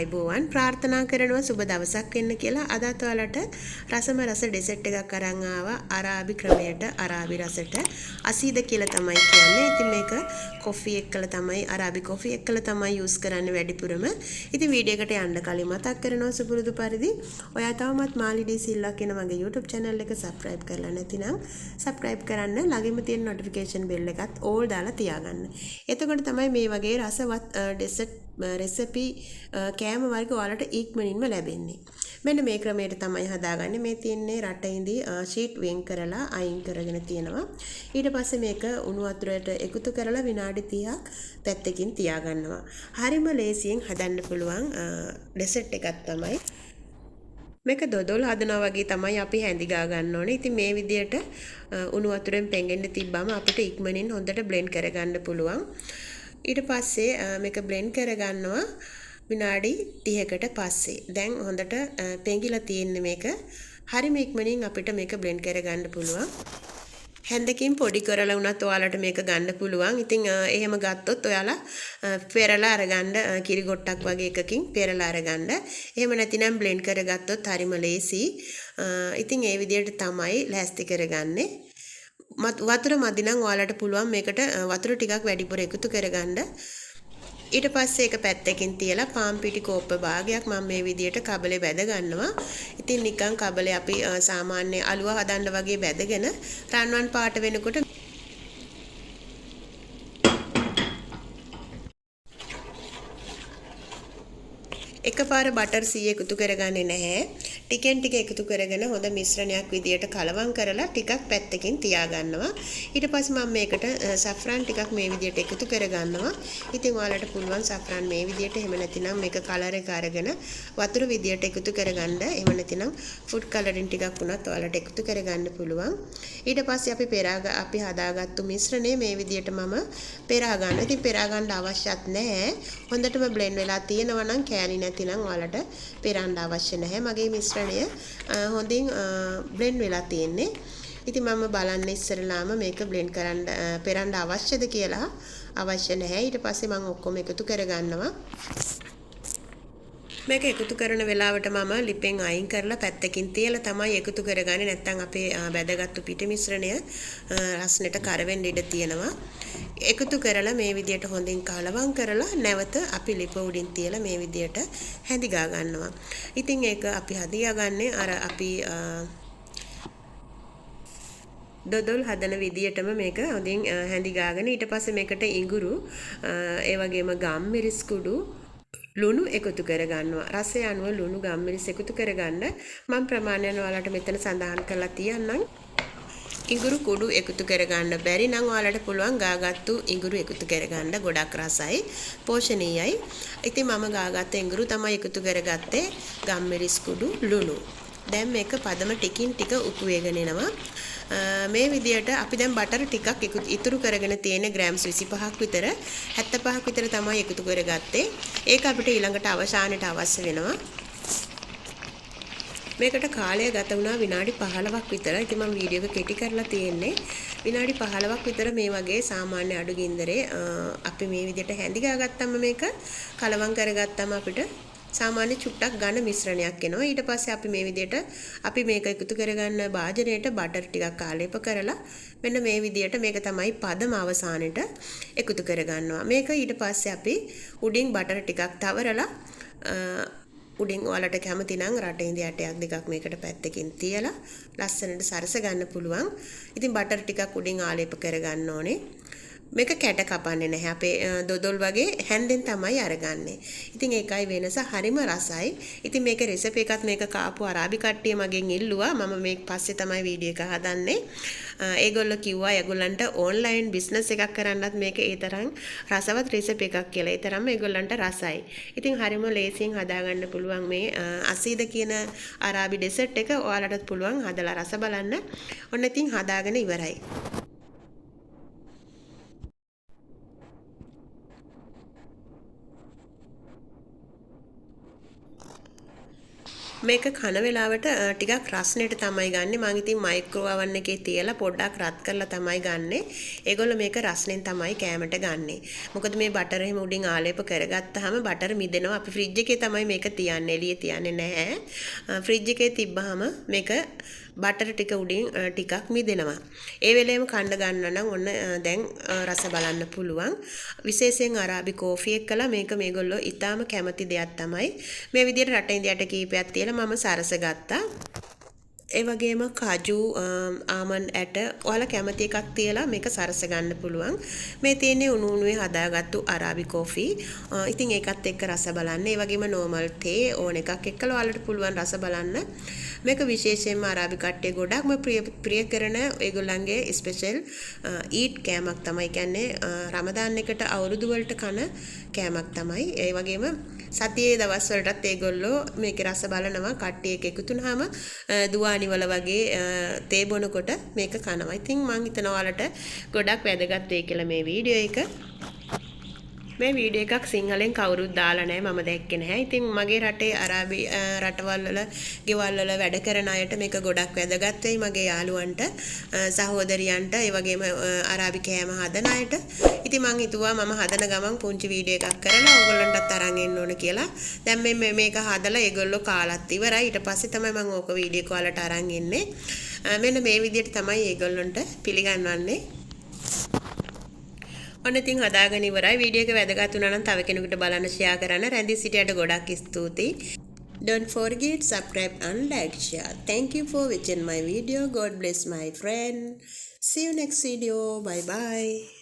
ආයිබෝවන් ප්‍රාර්ථනා කරනවා සුබ දවසක් වෙන්න කියලා. අදත් ඔයාලට රසම රස ඩෙසර්ට් එකක් අරන් ආවා. අරාබි ක්‍රමයට අරාබි රසට අසීද කියලා තමයි කියන්නේ. ඉතින් මේක කොෆි එක්කලා තමයි අරාබි කොෆි එක්කලා තමයි යූස් කරන්නේ වැඩිපුරම. ඉතින් වීඩියෝ එකට යන්න කලින් මතක් කරනවා සුපුරුදු පරිදි ඔයා තවමත් මාලි සිල්වා කියන මගේ YouTube channel එක subscribe කරලා නැතිනම් subscribe කරන්න. ළඟින්ම තියෙන notification bell එකත් all දාලා තියාගන්න. එතකොට තමයි මේ වගේ රසවත් dessert recipe කෑම වර්ග ඔයාලට ඉක්මනින්ම ලැබෙන්නේ. මෙන්න මේ ක්‍රමයට තමයි හදාගන්නේ. මේ තියෙන්නේ රටඉඳි sheet වෙන් කරලා අයින් කරගෙන තියෙනවා. ඊට පස්සේ මේක උණු වතුරට එකතු කරලා විනාඩි 30ක් පැත්තකින් තියාගන්නවා. හරිම ලේසියෙන් හදන්න පුළුවන් dessert එකක් තමයි. මේක දොඩොල් හදනවා වගේ තමයි අපි හැඳි ගා ගන්න ඕනේ. ඉතින් මේ විදියට උණු වතුරෙන් පෙඟෙන්න තිබ්බම අපිට ඉක්මනින් හොඳට blend කරගන්න පුළුවන්. ඊට පස්සේ මේක blend කරගන්නවා විනාඩි 30කට පස්සේ. දැන් හොඳට පෙඟිලා තියෙන්නේ මේක. හරිම ඉක්මනින් අපිට මේක blend කරගන්න පුළුවන්. හැන්දකින් පොඩි කරලා වුණත් ඔයාලට මේක ගන්න පුළුවන්. ඉතින් එහෙම ගත්තොත් ඔයාලා පෙරලා අරගන්න කිරි ගොට්ටක් වගේ එකකින් පෙරලා අරගන්න. එහෙම නැතිනම් blend කරගත්තොත් හරිම ලේසි. ඉතින් ඒ විදිහට තමයි ලෑස්ති කරගන්නේ. වතුර මදි නම් ඔයාලට පුළුවන් මේකට වතුර ටිකක් වැඩිපුර එකතු කරගන්න. ඊට පස්සේ ඒක පැත්තකින් තියලා පාන් පිටි කෝප්ප භාගයක් මම මේ විදියට කබලේ බැද ගන්නවා. ඉතින් නිකන් කබලේ අපි සාමාන්‍ය අලුව හදන්න වගේ බැදගෙන රන්වන් පාට වෙනකොට එකපාර බටර් සී එකතු කරගන්නේ නැහැ. ටිකෙන් ටික එකතු කරගෙන හොඳ මිශ්‍රණයක් විදියට කලවම් කරලා ටිකක් පැත්තකින් තියාගන්නවා. ඊට පස්සේ මම මේකට saffron ටිකක් මේ විදියට එකතු කරගන්නවා. ඉතින් ඔයාලට පුළුවන් saffron මේ විදියට එහෙම නැතිනම් මේක කලර් එක අරගෙන වතුර විදියට එකතු කරගන්න. එහෙම නැතිනම් food coloring ටිකක් වුණත් ඔයාලට එකතු කරගන්න පුළුවන්. ඊට පස්සේ අපි හදාගත්තු මිශ්‍රණය මේ විදියට මම පෙරා ගන්නවා. ඉතින් පෙරා ගන්න අවශ්‍යත් නැහැ. හොඳටම blend වෙලා තියෙනවා නම් කෑලි නැතිනම් ඔයාලට පෙරන්න අවශ්‍ය නැහැ. මගේ මිශ්‍රණය හොඳින් blend වෙලා තියෙන්නේ. ඉතින් මම බලන්න ඉස්සරලාම මේක blend කරන්න පෙරන්න අවශ්‍යද කියලා. අවශ්‍ය නැහැ. ඊට පස්සේ මම ඔක්කොම එකතු කරගන්නවා. මේක එකතු කරන වෙලාවට මම ලිපෙන් අයින් කරලා පැත්තකින් තියලා තමයි එකතු කරගන්නේ. නැත්නම් අපේ බැදගත්තු පිටි මිශ්‍රණය රස්නෙට කරවෙන්න ඉඩ තියෙනවා. එකතු කරලා මේ විදියට හොඳින් කලවම් කරලා නැවත අපි ලිප උඩින් තියලා මේ විදියට හැඳි ගා ගන්නවා. ඉතින් ඒක අපි හදියාගන්නේ අර අපි දොඩොල් හදන විදියටම මේක හොඳින් හැඳි ගාගෙන ඊට පස්සේ මේකට ඉඟුරු ඒ වගේම ගම්මිරිස් කුඩු ලුණු එකතු කරගන්නවා. රසය අනුව ලුණු ගම්මිරිස් එකතු කරගන්න මම ප්‍රමාණයන් ඔයාලට මෙතන සඳහන් කරලා තියන්නම්. ඉඟුරු කුඩු එකතු කරගන්න බැරි නම් ඔයාලට පුළුවන් ගාගත්තු ඉඟුරු එකතු කරගන්න. ගොඩක් රසයි, පෝෂණීයයි. ඉතින් මම ගාගත්ත ඉඟුරු තමයි එකතු කරගත්තේ. ගම්මිරිස් කුඩු ලුණු. දැන් මේක පදම ටිකින් ටික උපු වේගෙන එනවා. මේ විදියට අපි දැන් බටර් ටිකක් ඉතුරු කරගෙන තියෙන ග්‍රෑම්ස් 25ක් විතර 75ක් විතර තමයි එකතු කරගත්තේ. ඒක අපිට ඊළඟට අවසානයේ අවශ්‍ය වෙනවා. මේකට කාලය ගත වුණා විනාඩි 15ක් විතර. ඉතින් මම වීඩියෝ එක කෙටි කරලා තියෙන්නේ. විනාඩි 15ක් විතර මේ වගේ සාමාන්‍ය අඩු ගින්දරේ අපි මේ විදියට හැඳි ගාගත්තම මේක කලවම් කරගත්තම අපිට සාමාන්‍ය චුට්ටක් ඝන මිශ්‍රණයක් එනවා. ඊට පස්සේ අපි මේ විදියට අපි මේක එකතු කරගන්න භාජනයට බටර් ටිකක් ආලේප කරලා මෙන්න මේ විදියට මේක තමයි පදම අවසානෙට එකතු කරගන්නවා. මේක ඊට පස්සේ අපි උඩින් බටර් ටිකක් තවරලා උඩින් ඔයාලට කැමති නම් රටඉඳි ඇටයක් දෙකක් මේකට පැත්තකින් තියලා ලස්සනට සරස ගන්න පුළුවන්. ඉතින් බටර් ටිකක් උඩින් ආලේප කරගන්න ඕනේ. මේක කැට කපන්නේ නැහැ. අපේ දොඩොල් වගේ හැන්දෙන් තමයි අරගන්නේ. ඉතින් ඒකයි වෙනස. හරිම රසයි. ඉතින් මේක රෙසිපි එකත් මේක කාපු අරාබි කට්ටිය මගෙන් ඉල්ලුවා. මම මේක පස්සේ තමයි වීඩියෝ එක හදන්නේ. ඒගොල්ලෝ කිව්වා ඒගොල්ලන්ට ඔන්ලයින් බිස්නස් එකක් කරන්නත් මේක ඒ තරම් රසවත් රෙසිපි එකක් කියලා. ඒ තරම්ම ඒගොල්ලන්ට රසයි. ඉතින් හරිම ලේසියෙන් හදාගන්න පුළුවන් මේ අසීද කියන අරාබි ඩෙසර්ට් එක. ඔයාලටත් පුළුවන් හදලා රස බලන්න. ඔන්න ඉතින් හදාගෙන ඉවරයි. මේක කන වෙලාවට ටිකක් රස්නෙට තමයි ගන්නෙ. මම ඉතින් මයික්‍රෝ oven එකේ තියලා පොඩ්ඩක් රත් කරලා තමයි ගන්නෙ. ඒගොල්ලෝ මේක රස්නෙන් තමයි කෑමට ගන්නෙ. මොකද මේ බටර් එහෙම උඩින් ආලේප කරගත්තාම බටර් මිදෙනවා. අපි ෆ්‍රිජ් එකේ තමයි මේක තියන්නේ. එළියේ තියන්නේ නැහැ. ෆ්‍රිජ් එකේ තිබ්බහම මේක බටර් ටික උඩින් ටිකක් මිදෙනවා. ඒ වෙලේම කන්න ගන්න නම් ඔන්න දැන් රස බලන්න පුළුවන්. විශේෂයෙන් අරාබි කෝෆි එක්කලා මේක මේගොල්ලෝ ඊටාම කැමති දෙයක් තමයි. මේ විදිහට රටඉදයට කීපයක් තියලා මම සරස ගත්තා. ඒ වගේම කජු ආමන්ඩ් ඇට ඔයාලා කැමති එකක් තියලා මේක සරස ගන්න පුළුවන්. මේ තියෙන්නේ උණු උණුවේ හදාගත්තු අරාබි කෝෆි. ඉතින් ඒකත් එක්ක රස බලන්න. ඒ වගේම normal තේ ඕන එකක් එක්කලා ඔයාලට පුළුවන් රස බලන්න. මේක විශේෂයෙන්ම අරාබි කට්ටිය ගොඩක්ම ප්‍රිය කරන ඒගොල්ලන්ගේ ස්පෙෂල් ඊට් කෑමක් තමයි. කියන්නේ රමදාන් එකට අවුරුදු වලට කන කෑමක් තමයි. ඒ වගේම සතියේ දවස් වලටත් ඒගොල්ලෝ මේකේ රස බලනවා. කට්ටිය එක එකතු වුනහම දුවානිවල වගේ තේ බොනකොට මේක කනවා. ඉතින් මම හිතනවා ඔයාලට ගොඩක් වැදගත් වෙයි කියලා මේ වීඩියෝ එක. මේ වීඩියෝ එකක් සිංහලෙන් කවුරුත් දාලා නැහැ. මම දැක්කේ නැහැ. ඉතින් මගේ රටේ අරාබි රටවල් වල ගෙවල් වල වැඩ කරන අයට මේක ගොඩක් වැදගත් වෙයි. මගේ යාළුවන්ට, සහෝදරියන්ට, ඒ වගේම අරාබි කෑම හදන අයට. ඉතින් මං හිතුවා මම හදන ගමන් පුංචි වීඩියෝ එකක් කරලා ඕගොල්ලන්ටත් අරන් එන්න ඕන කියලා. දැන් මේක හදලා ඒගොල්ලෝ කාලත් ඉවරයි. ඊට පස්සේ තමයි මම ඕක වීඩියෝ එක ඔයාලට අරන් එන්නේ. මෙන්න මේ විදිහට තමයි ඒගොල්ලන්ට පිළිගන්වන්නේ. ඔන්න ඉතින් හදාගෙන ඉවරයි. වීඩියෝ එක වැදගත් වුණා නම් තව කෙනෙකුට බලන්න ෂෙයා කරන්න. රැඳී සිටියට ගොඩක් ස්තුතියි. Don't forget subscribe and like share. Thank you for watching my video. God bless my friend. See you next video. Bye bye.